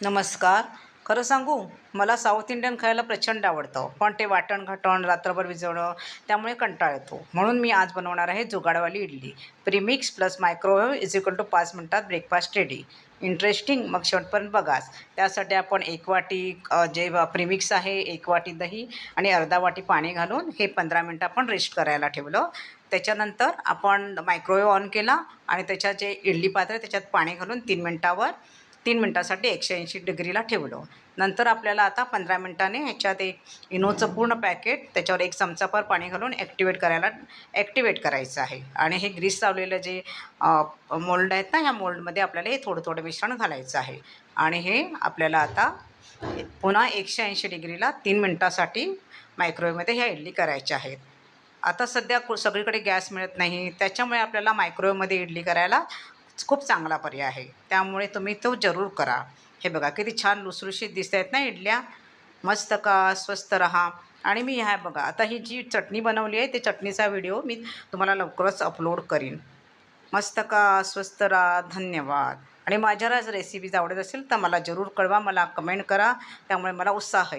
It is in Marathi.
नमस्कार. खरं सांगू, मला साऊथ इंडियन खायला प्रचंड आवडतं. पण ते वाटण-घाटण, रात्रभर भिजवणं, त्यामुळे कंटाळा येतो. म्हणून मी आज बनवणार आहे जुगाडवाली idli. Premix plus microwave is equal to 5 मिनिटात ब्रेकफास्ट रेडी. इंटरेस्टिंग? मग शेवटपर्यंत बघाच. त्यासाठी आपण 1 वाटी प्रीमिक्स आहे, 1 वाटी दही आणि अर्धा वाटी पाणी घालून हे 15 मिनिटं आपण रेस्ट करायला ठेवलं. त्याच्यानंतर आपण मायक्रोवेव्ह ऑन केला आणि त्याच्यात जे इडली पात्र आहे त्याच्यात पाणी घालून 3 मिनिटासाठी 180 डिग्रीला ठेवलं. नंतर आपल्याला आता 15 मिनिटांनी ह्याच्यात एक इनोचं पूर्ण पॅकेट त्याच्यावर 1 चमचाभर पाणी घालून ॲक्टिवेट करायचं आहे. आणि हे ग्रीस लावलेलं जे मोल्ड आहेत ना, ह्या मोल्डमध्ये आपल्याला हे थोडं-थोडं मिश्रण घालायचं आहे. आणि हे आपल्याला आता पुन्हा 180 डिग्रीला 3 मिनिटासाठी मायक्रोवेव्हमध्ये ह्या इडली करायच्या आहेत. आता सध्या सगळीकडे गॅस मिळत नाही, त्याच्यामुळे आपल्याला मायक्रोवेव्हमध्ये इडली करायला खूप चांगला पर्याय आहे. त्यामुळे तुम्ही तो जरूर करा. हे बघा किती छान लुसलुशीत दिसत आहेत ना इडल्या. मस्त का स्वस्त रहा. आणि मी ह्या बघा आता ही जी चटणी बनवली आहे, ते चटणीचा व्हिडिओ मी तुम्हाला लवकरच अपलोड करीन. मस्त का स्वस्त राहा. धन्यवाद. आणि माझ्या रेसिपीज आवडत असेल तर मला जरूर कळवा, मला कमेंट करा. त्यामुळे मला उत्साह आहे.